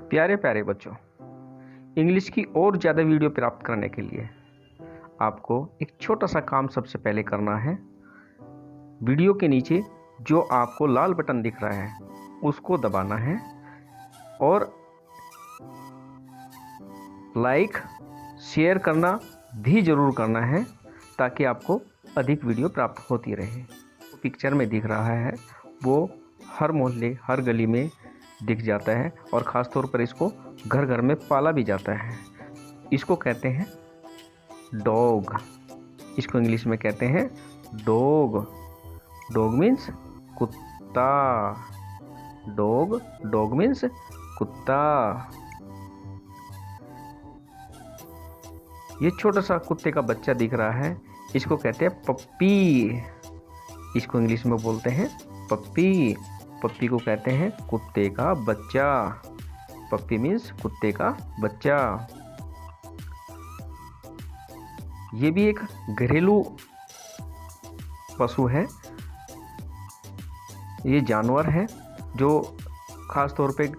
प्यारे प्यारे बच्चों, इंग्लिश की और ज़्यादा वीडियो प्राप्त करने के लिए आपको एक छोटा सा काम सबसे पहले करना है। वीडियो के नीचे जो आपको लाल बटन दिख रहा है उसको दबाना है और लाइक शेयर करना भी ज़रूर करना है ताकि आपको अधिक वीडियो प्राप्त होती रहे। पिक्चर में दिख रहा है वो हर मोहल्ले हर गली में दिख जाता है और ख़ास तौर पर इसको घर घर में पाला भी जाता है। इसको कहते हैं डॉग। इसको इंग्लिश में कहते हैं डॉग। डॉग मीन्स कुत्ता। डॉग मीन्स कुत्ता। ये छोटा सा कुत्ते का बच्चा दिख रहा है, इसको कहते हैं पप्पी। इसको इंग्लिश में बोलते हैं पप्पी। पप्पी को कहते हैं कुत्ते का बच्चा। पप्पी मीन्स कुत्ते का बच्चा। ये भी एक घरेलू पशु है। ये जानवर है जो खास तौर पे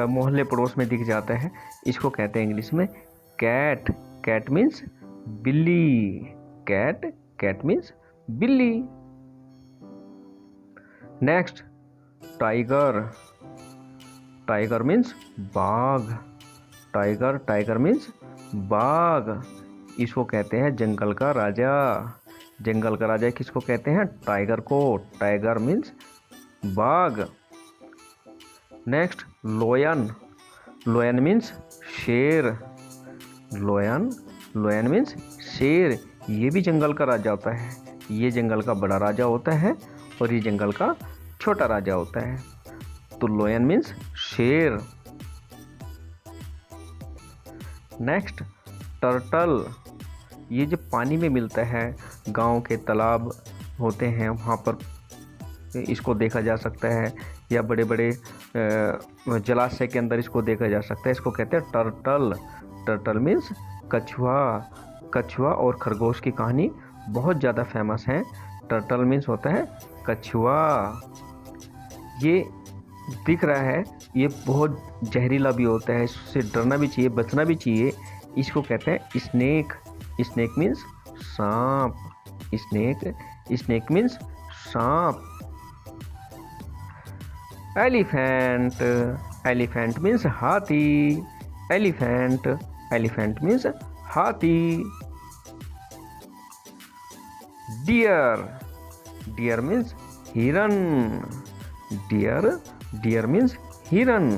मोहल्ले पड़ोस में दिख जाता है। इसको कहते हैं इंग्लिश में कैट। कैट मीन्स बिल्ली। कैट मीन्स बिल्ली। Next tiger. टाइगर मीन्स बाघ। टाइगर मीन्स बाघ। इसको कहते हैं जंगल का राजा। जंगल का राजा किसको कहते हैं? टाइगर को। टाइगर मीन्स बाघ। नेक्स्ट लोयन। लोयन मीन्स शेर। लोयन मीन्स शेर। ये भी जंगल का राजा होता है। ये जंगल का बड़ा राजा होता है और ये जंगल का छोटा राजा होता है। तो लोयन मीन्स शेर। Next turtle. ये जो पानी में मिलता है, गांव के तालाब होते हैं वहाँ पर इसको देखा जा सकता है या बड़े बड़े जलाशय के अंदर इसको देखा जा सकता है। इसको कहते हैं टर्टल। टर्टल मीन्स कछुआ। कछुआ और खरगोश की कहानी बहुत ज़्यादा फेमस है। टर्टल मीन्स होता है कछुआ। ये दिख रहा है, ये बहुत जहरीला भी होता है, इससे डरना भी चाहिए, बचना भी चाहिए। इसको कहते हैं स्नेक। स्नेक मीन्स सांप। स्नेक मीन्स सांप। एलिफेंट। एलिफेंट मीन्स हाथी। एलिफेंट मीन्स हाथी। डियर मीन्स हिरन। डियर मीन्स हिरन।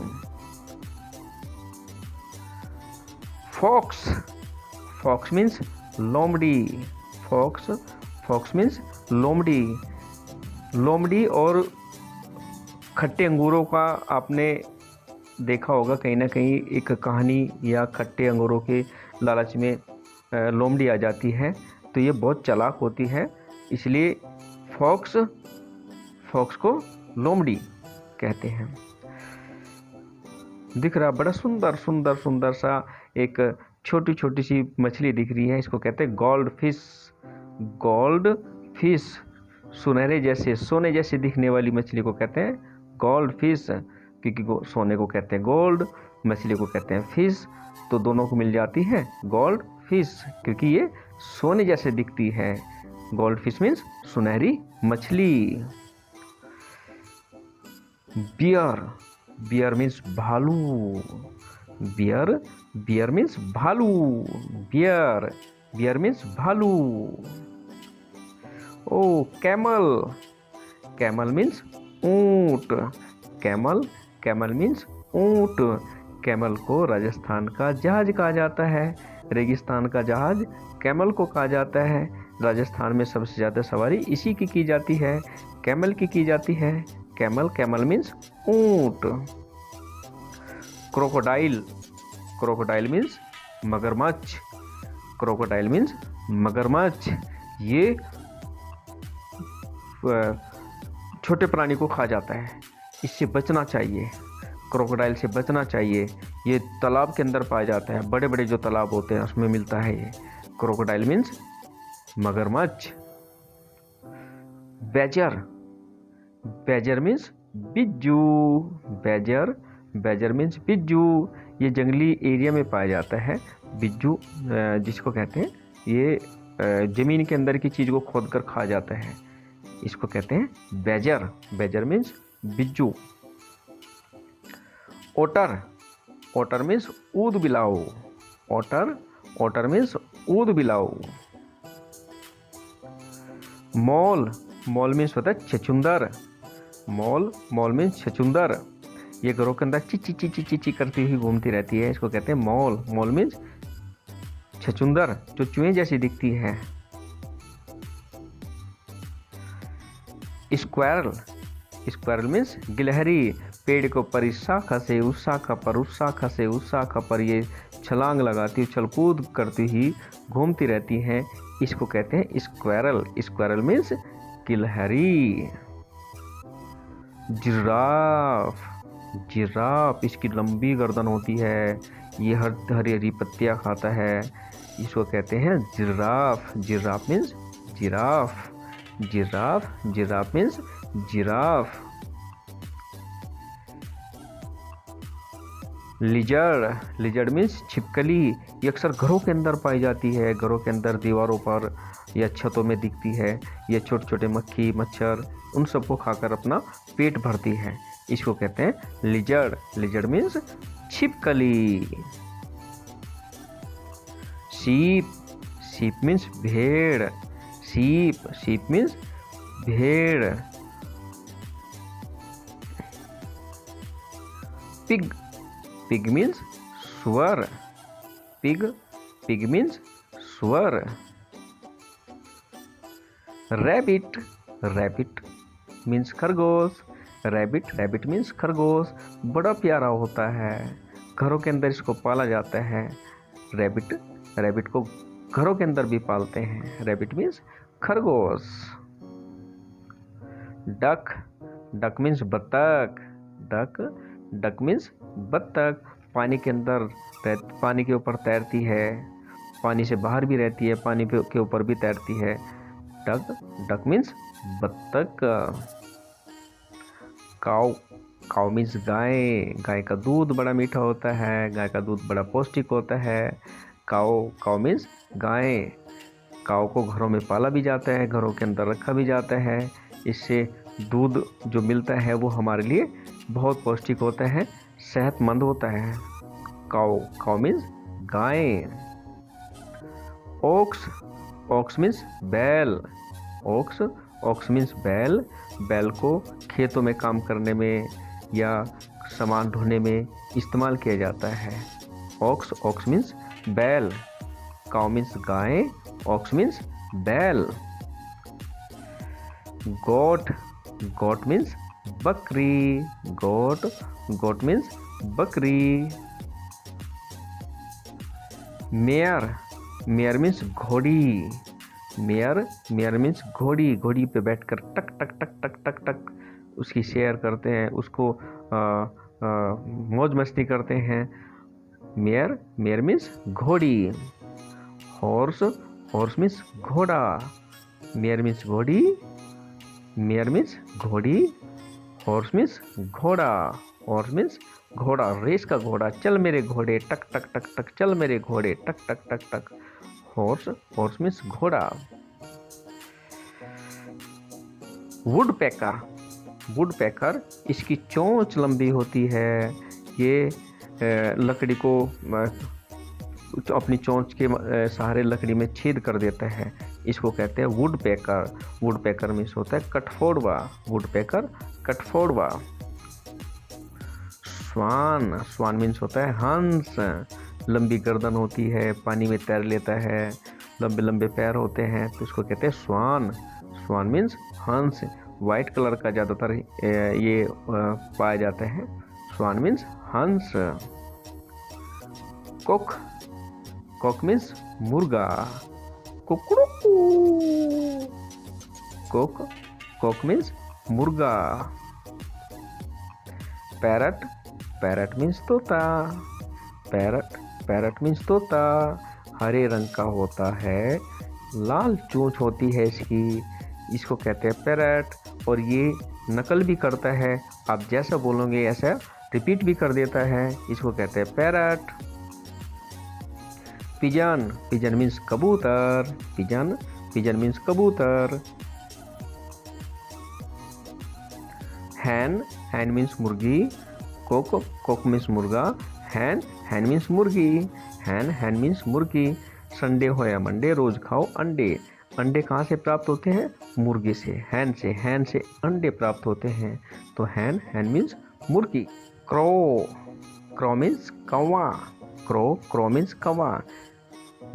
फॉक्स मीन्स लोमड़ी। फॉक्स मीन्स लोमड़ी। लोमड़ी और खट्टे अंगूरों का आपने देखा होगा कहीं ना कहीं, एक कहानी या खट्टे अंगूरों के लालच में लोमड़ी आ जाती है, तो ये बहुत चालाक होती है, इसलिए फॉक्स को लोमड़ी कहते हैं। दिख रहा बड़ा सुंदर सा एक छोटी छोटी सी मछली दिख रही है, इसको कहते हैं गोल्ड फिश। सुनहरे जैसे, सोने जैसे दिखने वाली मछली को कहते हैं गोल्ड फिश, क्योंकि सोने को कहते हैं गोल्ड, मछली को कहते हैं फिश, तो दोनों को मिल जाती है गोल्ड फिश, क्योंकि ये सोने जैसे दिखती है। गोल्ड फिश मीन्स सुनहरी मछली। बियर मीन्स भालू। बियर मीन्स भालू। बियर मीन्स भालू। ओ कैमल मीन्स ऊंट। कैमल मीन्स ऊंट। कैमल को राजस्थान का जहाज कहा जाता है। रेगिस्तान का जहाज कैमल को कहा जाता है। राजस्थान में सबसे ज़्यादा सवारी इसी की जाती है, कैमल की जाती है। कैमल मीन्स ऊंट। क्रोकोडाइल मीन्स मगरमच्छ। क्रोकोडाइल मीन्स मगरमच्छ। ये छोटे प्राणी को खा जाता है, इससे बचना चाहिए। क्रोकोडाइल से बचना चाहिए। ये तालाब के अंदर पाया जाता है, बड़े बड़े जो तालाब होते हैं उसमें मिलता है ये। क्रोकोडाइल मीन्स मगरमच्छ। बेजर मीन्स बिज्जू। बैजर मीन्स बिज्जू, ये जंगली एरिया में पाया जाता है। बिज्जू जिसको कहते हैं, ये ज़मीन के अंदर की चीज़ को खोद कर खा जाता है, इसको कहते हैं बैजर। बैजर मीन्स बिज्जू। ओटर, ओटर मीन्स ऊद बिलाऊ। ओटर, ओटर मीन्स ऊद बिलाऊ। मॉल, मॉल मीन्स होता है छछुंदर। मॉल, मॉल मीन्स छछुंदर, ये घरों के अंदर चिची चिची चिची करती हुई घूमती रहती है, इसको कहते हैं मॉल। मॉल मीन्स छछुंदर, जो चूहे जैसी दिखती है। स्क्वायरल, स्क्वायरल मीन्स गिलहरी, पेड़ के ऊपर इस शाखा से उस शाखा पर, उस शाखा से उस शाखा पर ये छलांग लगाती, उछल-कूद करती हुई घूमती रहती हैं, इसको कहते हैं स्क्वायरल। स्क्वायरल मीन्स गिलहरी। जिराफ, जिराफ, इसकी लंबी गर्दन होती है, ये हरी हरी पत्तियाँ खाता है, इसको कहते हैं giraffe. Giraffe means giraffe. Giraffe, giraffe means giraffe. Lizard, lizard means छिपकली, ये अक्सर घरों के अंदर पाई जाती है, घरों के अंदर दीवारों पर या छतों में दिखती है। ये छोटे छोटे मक्खी मच्छर उन सबको खाकर अपना पेट भरती है, इसको कहते हैं लिजर्ड। लिजर्ड मीन्स छिपकली। शीप, शीप मीन्स भेड़। शीप, शीप मीन्स भेड़। पिग, पिग मीन्स सुअर। पिग, पिग मीन्स सुअर। रैबिट, रैबिट मीन्स खरगोश। रैबिट, रैबिट मीन्स खरगोश, बड़ा प्यारा होता है, घरों के अंदर इसको पाला जाता है। रैबिट, रैबिट को घरों के अंदर भी पालते हैं। रैबिट मीन्स खरगोश। डक, डक मीन्स बत्तख। डक, डक मीन्स बत्तख, पानी के अंदर पानी के ऊपर तैरती है, पानी से बाहर भी रहती है, पानी के ऊपर भी तैरती है। डक, डक मीन्स बत्तख। काऊ, काऊ मीन्स गाय, गाय का दूध बड़ा मीठा होता है, गाय का दूध बड़ा पौष्टिक होता है। काऊ, काऊ मीन्स गाय। काऊ को घरों में पाला भी जाता है, घरों के अंदर रखा भी जाता है, इससे दूध जो मिलता है वो हमारे लिए बहुत पौष्टिक होता है, सेहतमंद होता है। काऊ, काऊ मीन्स गाय। ओक्स, ओक्स मीन्स बैल। ओक्स, ओक्स मीन्स बैल, बैल को खेतों में काम करने में या सामान ढोने में इस्तेमाल किया जाता है। ओक्स, ओक्स मीन्स बैल। काऊ मीन्स गाय, ओक्स मीन्स बैल। गोट, गोट मीन्स बकरी। गोट, गोट मीन्स बकरी। मेयर, मेयर मीन्स घोड़ी। मेयर, मेयर मीन्स घोड़ी, घोड़ी पे बैठकर टक टक टक टक टक टक उसकी सैर करते हैं, उसको मौज मस्ती करते हैं। मेयर, मेयर मीन्स घोड़ी। हॉर्स, हॉर्स मीन्स घोड़ा। मेयर मीन्स घोड़ी, मेयर मीन्स घोड़ी, हॉर्स मीन्स घोड़ा। हॉर्स मीन्स घोड़ा, रेस का घोड़ा, चल मेरे घोड़े टक टक टक टक, चल मेरे घोड़े टक टक टक टक। हॉर्स, हॉर्स मीन्स घोड़ा। वुड पैकर, वुड पैकर, इसकी चोंच लंबी होती है, ये लकड़ी को अपनी चोंच के सहारे लकड़ी में छेद कर देता है, इसको कहते हैं would packer. Would packer means होता है कठफोड़वा। Would packer, कठफोड़वा। Swan, swan means होता है हंस, लंबी गर्दन होती है, पानी में तैर लेता है, लंबे लंबे पैर होते हैं, तो इसको कहते हैं स्वान। स्वान मीन्स हंस, वाइट कलर का ज़्यादातर ये पाया जाता है। स्वान मीन्स हंस। कोक, कोक मीन्स मुर्गा। कुकड़ू, कोक, कोक मीन्स मुर्गा। पैरट, पैरट मीन्स तोता। पैरट, पैरट मीन्स तोता, हरे रंग का होता है, लाल चोंच होती है इसकी, इसको कहते हैं पैरट, और ये नकल भी करता है, आप जैसा बोलोगे ऐसा रिपीट भी कर देता है, इसको कहते हैं पैरट। पिजन, पिजन मीन्स कबूतर, पिजन, पिजन मीन्स कबूतर। हैन, हैन मीन्स मुर्गी। कोक, कोक मीन्स मुर्गा। हैन, हैन मीन्स मुर्गी, हैन, हैन मीन्स मुर्गी। संडे हो या मंडे, रोज खाओ अंडे। अंडे कहाँ से प्राप्त होते हैं? मुर्गी से, हैन से, हैन से अंडे प्राप्त होते हैं। तो हैन, हैन मीन्स मुर्गी। क्रो, क्रो मीन्स कौवा, क्रो, क्रो मीन्स कौवा।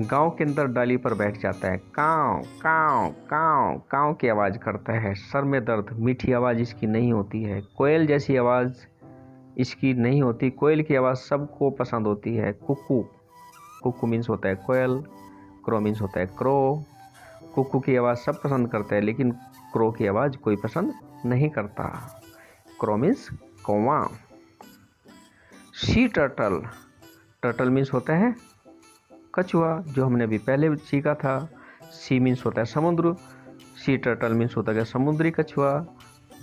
गांव के अंदर डाली पर बैठ जाता है, काव, काव, काव, काव की आवाज़ करता है। सर में दर्द, मीठी आवाज़ इसकी नहीं होती है। कोयल जैसी आवाज़ इसकी नहीं होती। कोयल की आवाज़ सबको पसंद होती है। कुकू, कुकू मीन्स होता है कोयल, क्रो मीन्स होता है क्रो। कुकू की आवाज़ सब पसंद करते हैं, लेकिन क्रो की आवाज़ कोई पसंद नहीं करता। क्रो मीन्स कौवा। सी टर्टल, टर्टल मीन्स होता है कछुआ, जो हमने अभी पहले सीखा था। सी मीन्स होता है समुद्र, सी टर्टल मीन्स होता है समुद्री कछुआ।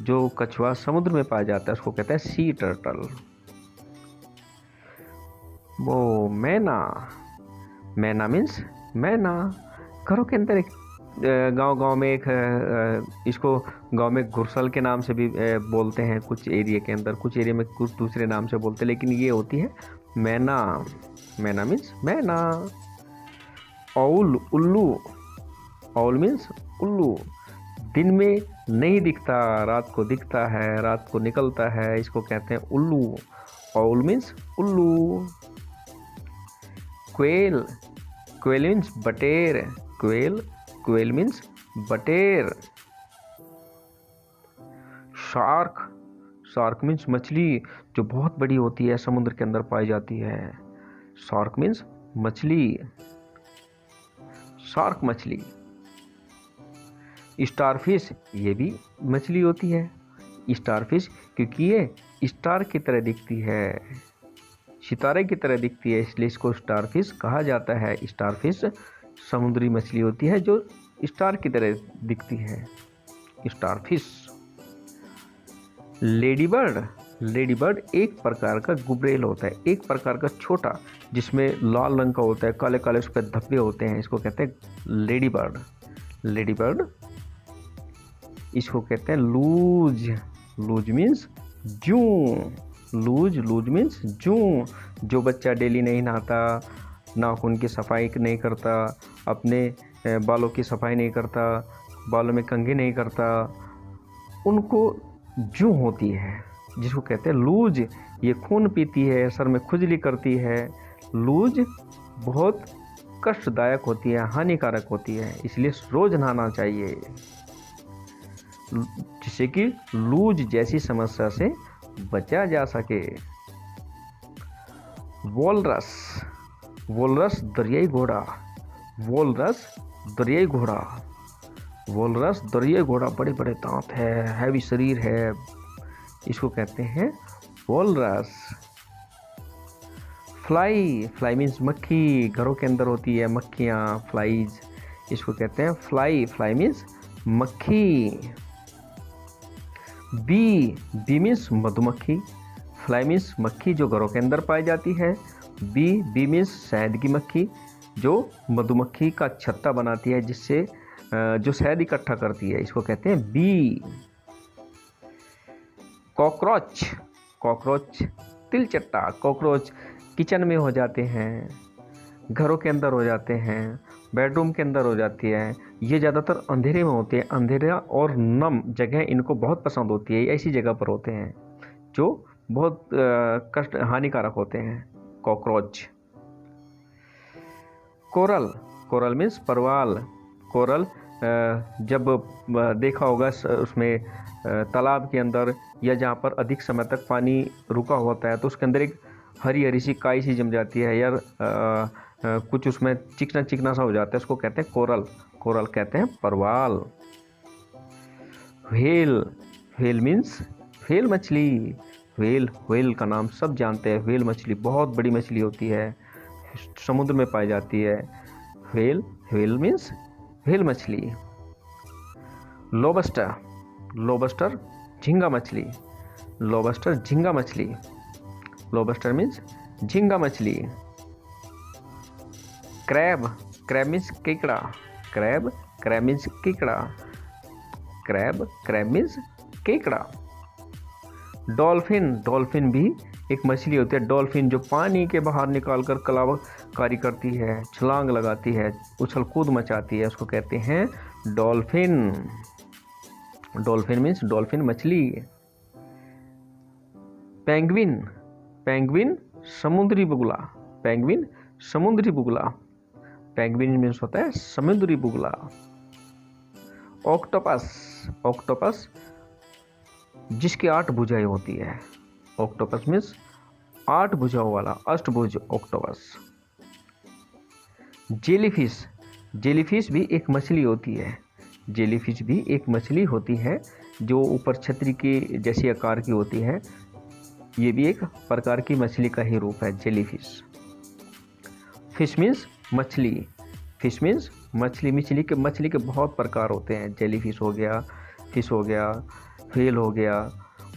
जो कछुआ समुद्र में पाया जाता है उसको कहते हैं सी टर्टल। वो मैना, मैना मीन्स मैना। घरों के अंदर एक गांव में एक इसको गांव में घुरसल के नाम से भी बोलते हैं कुछ एरिया के अंदर, कुछ एरिया में कुछ दूसरे नाम से बोलते हैं, लेकिन ये होती है मैना। मैना मीन्स मैना। औल, उल्लू, औल मीन्स उल्लू। दिन में नहीं दिखता, रात को दिखता है, रात को निकलता है, इसको कहते हैं उल्लू। औल मीन्स उल्लू। क्वेल, क्वेल मीन्स बटेर, क्वेल, क्वेल मीन्स बटेर। शार्क, शार्क मीन्स मछली जो बहुत बड़ी होती है, समुद्र के अंदर पाई जाती है। शार्क मीन्स मछली, शार्क मछली। स्टारफिश, ये भी मछली होती है स्टारफिश, क्योंकि ये स्टार की तरह दिखती है, सितारे की तरह दिखती है, इसलिए इसको स्टारफिश कहा जाता है। स्टारफिश समुद्री मछली होती है जो स्टार की तरह दिखती है, स्टारफिश। लेडीबर्ड, लेडीबर्ड एक प्रकार का गुबरेल होता है, एक प्रकार का छोटा, जिसमें लाल रंग का होता है, काले काले उस पर धब्बे होते हैं, इसको कहते हैं लेडीबर्ड। लेडीबर्ड। इसको कहते हैं लूज, लूज मीन्स जूं, लूज, लूज मीन्स जूं। जो बच्चा डेली नहीं नहाता, नाखून की सफाई नहीं करता, अपने बालों की सफाई नहीं करता, बालों में कंघी नहीं करता, उनको जूं होती है, जिसको कहते हैं लूज। ये खून पीती है, सर में खुजली करती है। लूज बहुत कष्टदायक होती है, हानिकारक होती है, इसलिए रोज नहाना चाहिए, जिससे कि लूज जैसी समस्या से बचा जा सके। वोलरस, वोलरस दरियाई घोड़ा, वोलरस दरियाई घोड़ा। वोलरस दरियाई घोड़ा, बड़े बड़े दांत है, हैवी शरीर है, इसको कहते हैं वोलरस। फ्लाई, फ्लाई मीन्स मक्खी, घरों के अंदर होती है मक्खियाँ, फ्लाइज, इसको कहते हैं फ्लाई। फ्लाई मीन्स मक्खी। बी, बी मीन्स मधुमक्खी। फ्लाई मीन्स मक्खी जो घरों के अंदर पाई जाती है। बी, बी मीन्स शहद की मक्खी जो मधुमक्खी का छत्ता बनाती है, जिससे जो शहद इकट्ठा करती है, इसको कहते हैं बी। कॉकरोच, कॉकरोच तिलचट्टा। कॉकरोच किचन में हो जाते हैं, घरों के अंदर हो जाते हैं, बेडरूम के अंदर हो जाती है। ये ज़्यादातर अंधेरे में होते हैं, अंधेरा और नम जगह इनको बहुत पसंद होती है, ऐसी जगह पर होते हैं जो बहुत कष्ट हानिकारक होते हैं, कॉकरोच। कोरल, कोरल मीन्स परवाल। कोरल जब देखा होगा उसमें तालाब के अंदर या जहाँ पर अधिक समय तक पानी रुका होता है, तो उसके अंदर एक हरी हरी सी काई सी जम जाती है, या कुछ उसमें चिकना चिकना सा हो जाता है, उसको कहते हैं कोरल। कोरल कहते हैं परवाल। व्हेल, व्हेल मीन्स व्हेल मछली। व्हेल, व्हेल का नाम सब जानते हैं, व्हेल मछली बहुत बड़ी मछली होती है, समुद्र में पाई जाती है। व्हेल, व्हेल मीन्स व्हेल मछली। लोबस्टर, लोबस्टर झींगा मछली। लोबस्टर झींगा मछली। लोबस्टर मीन्स झींगा मछली। क्रैब, क्रैब मीन्स केकड़ा, क्रैब, क्रैब मीन्स केकड़ा, क्रैब, क्रैब मीन्स केकड़ा। डॉल्फिन, डॉल्फिन भी एक मछली होती है। डॉल्फिन जो पानी के बाहर निकालकर कलाकारी करती है, छलांग लगाती है, उछल कूद मचाती है, उसको कहते हैं डॉल्फिन। डॉल्फिन मीन्स डॉल्फिन मछली। पेंगुइन, पेंगुइन समुद्री बुगला, पेंगुइन समुद्री बुगला, पेंगुइन मीन्स होता है समुद्री बुगला। ऑक्टोपस, ऑक्टोपस जिसकी 8 भुजाएं होती है। ऑक्टोपस मीन्स 8 भुजाओं वाला, अष्टभुज ऑक्टोपस। जेलीफिश, जेलीफिश भी एक मछली होती है। जेलीफिश भी एक मछली होती है जो ऊपर छतरी के जैसी आकार की होती है। ये भी एक प्रकार की मछली का ही रूप है, जेलीफिश। फिश मीन्स मछली, फिश मीन्स मछली। मछली के बहुत प्रकार होते हैं। जेलीफिश हो गया, फिश हो गया, व्हेल हो गया,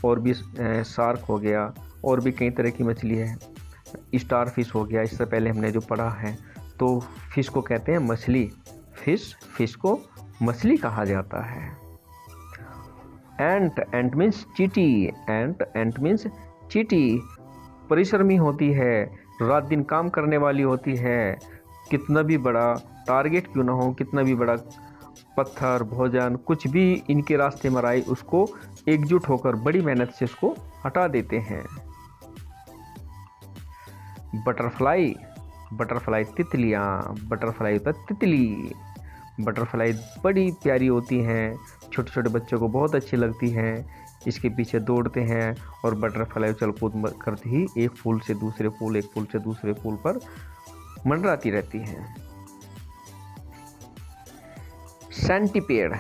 और भी शार्क हो गया, और भी कई तरह की मछली है। स्टार फिश हो गया, इससे पहले हमने जो पढ़ा है। तो फिश को कहते हैं मछली। फिश को मछली कहा जाता है। एंट, एंट मीन्स चींटी, एंट मीन्स चींटी। परिश्रमी होती है, रात दिन काम करने वाली होती है। कितना भी बड़ा टारगेट क्यों ना हो, कितना भी बड़ा पत्थर, भोजन, कुछ भी इनके रास्ते में आए, उसको एकजुट होकर बड़ी मेहनत से उसको हटा देते हैं। बटरफ्लाई, बटरफ्लाई तितलियाँ, बटरफ्लाई होता है तितली। बटरफ्लाई बड़ी प्यारी होती हैं, छोटे छोटे बच्चों को बहुत अच्छी लगती हैं। इसके पीछे दौड़ते हैं और बटरफ्लाई उछल कूद करती ही एक फूल से दूसरे फूल, एक फूल से दूसरे फूल पर मंडराती रहती हैं। सेंटीपेड,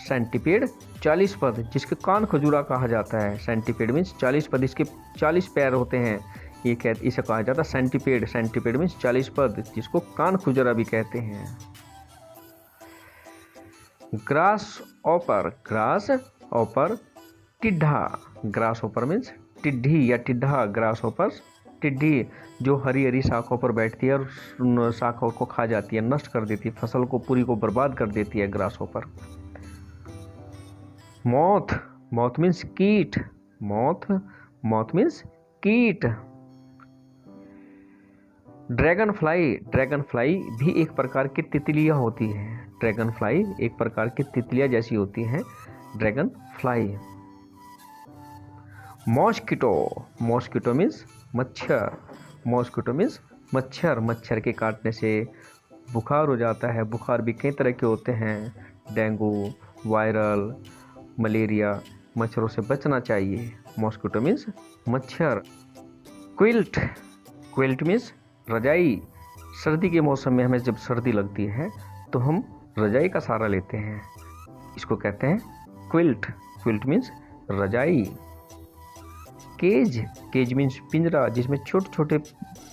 सेंटीपेड 40 पद जिसके कान खजूरा कहा जाता है। सेंटीपेड मीन्स 40 पद, इसके 40 पैर होते हैं। इसे कहा जाता है सेंटीपेड। सेंटीपेड मीन्स 40 पद जिसको कान खुजरा भी कहते हैं। ग्रास ऑपर, ग्रास ऑपर टिड्ढा, ग्रास ऑपर मीन्स टिड्ढी या टिड्ढा। ग्रास ऑपर टिड्ढी जो हरी हरी शाखों पर बैठती है और शाखों को खा जाती है, नष्ट कर देती है, फसल को पूरी को बर्बाद कर देती है ग्रास ऑपर। मॉथ, मॉथ मीन्स कीट, मॉथ, मॉथ मीन्स कीट। ड्रैगन फ्लाई, ड्रैगन फ्लाई भी एक प्रकार की तितलियां होती हैं। ड्रैगन फ्लाई एक प्रकार की तितलियां जैसी होती हैं, dragon fly. Mosquito, mosquito means मच्छर, मॉस्किटो मीन्स मच्छर। मच्छर के काटने से बुखार हो जाता है। बुखार भी कई तरह के होते हैं, डेंगू, वायरल, मलेरिया। मच्छरों से बचना चाहिए। मॉस्किटो मीन्स मच्छर। क्विल्ट, क्विल्ट मीन्स रजाई। सर्दी के मौसम में हमें जब सर्दी लगती है तो हम रजाई का सहारा लेते हैं, इसको कहते हैं क्विल्ट। क्विल्ट मीन्स रजाई। केज, केज मीन्स पिंजरा जिसमें छोटे छोटे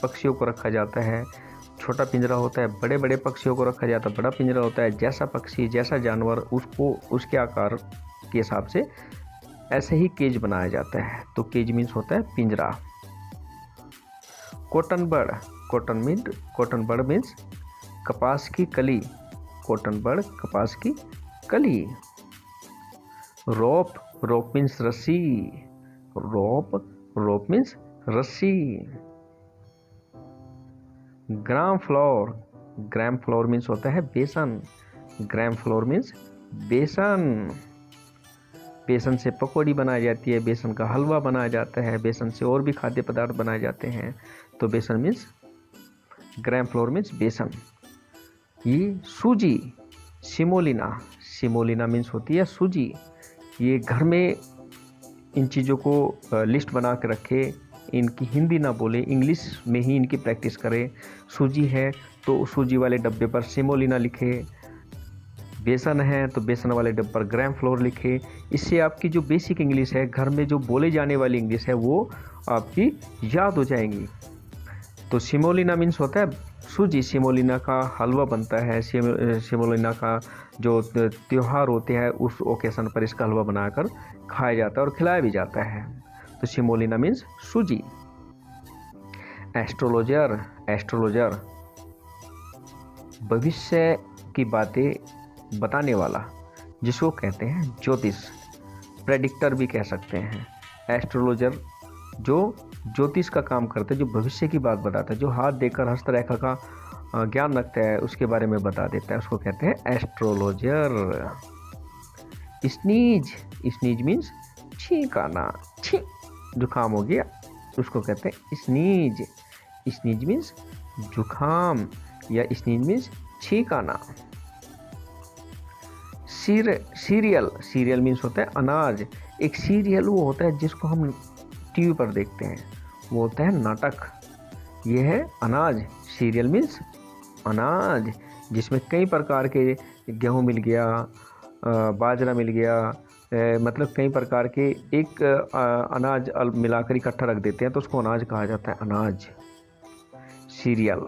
पक्षियों को रखा जाता है। छोटा पिंजरा होता है, बड़े बड़े पक्षियों को रखा जाता है, बड़ा पिंजरा होता है। जैसा पक्षी, जैसा जानवर, उसको उसके आकार के हिसाब से ऐसे ही केज बनाया जाता है। तो केज मीन्स होता है पिंजरा। Cotton bird, cotton bird means कपास की कली। कॉटन बर्ड कपास की कली। रोप, रोप मीन्स रस्सी। रोप, रोप मीन्स रस्सी। ग्राम फ्लोर, ग्राम फ्लोर मीन्स होता है बेसन। ग्राम फ्लोर मीन्स बेसन। बेसन से पकौड़ी बनाई जाती है, बेसन का हलवा बनाया जाता है, बेसन से और भी खाद्य पदार्थ बनाए जाते हैं। तो बेसन मीन्स, ग्राम फ्लोर मीन्स बेसन। ये सूजी, सिमोलिना, सिमोलिना मीन्स होती है सूजी। ये घर में इन चीज़ों को लिस्ट बना के रखे, इनकी हिंदी ना बोले, इंग्लिश में ही इनकी प्रैक्टिस करें। सूजी है तो सूजी वाले डब्बे पर सिमोलिना लिखे, बेसन है तो बेसन वाले डब्बे पर ग्राम फ्लोर लिखे। इससे आपकी जो बेसिक इंग्लिश है, घर में जो बोले जाने वाली इंग्लिश है, वो आपकी याद हो जाएंगी। तो सिमोलिना मीन्स होता है सूजी। सिमोलिना का हलवा बनता है। सिमोलिना का जो त्यौहार होते हैं उस ओकेशन पर इसका हलवा बनाकर खाया जाता है और खिलाया भी जाता है। तो सिमोलिना मीन्स सूजी। एस्ट्रोलॉजर, एस्ट्रोलॉजर भविष्य की बातें बताने वाला, जिसको कहते हैं ज्योतिष, प्रेडिक्टर भी कह सकते हैं। एस्ट्रोलॉजर जो ज्योतिष का काम करता है, जो भविष्य की बात बताता है, जो हाथ देखकर हस्तरेखा का ज्ञान रखता है, उसके बारे में बता देता है, उसको कहते हैं एस्ट्रोलॉजर। स्नीज, स्नीज मीन्स छींक आना, छींक जुकाम हो गया, उसको कहते हैं स्नीज। स्नीज मीन्स जुकाम या स्नीज मीन्स छींक आना। सीरियल, सीरियल मीन्स होता है अनाज। एक सीरियल वो होता है जिसको हम टीवी पर देखते हैं, वो होता है नाटक। ये है अनाज। सीरियल मीन्स अनाज, जिसमें कई प्रकार के गेहूँ मिल गया, बाजरा मिल गया, मतलब कई प्रकार के एक अनाज मिलाकर इकट्ठा रख देते हैं, तो उसको अनाज कहा जाता है, अनाज, सीरियल।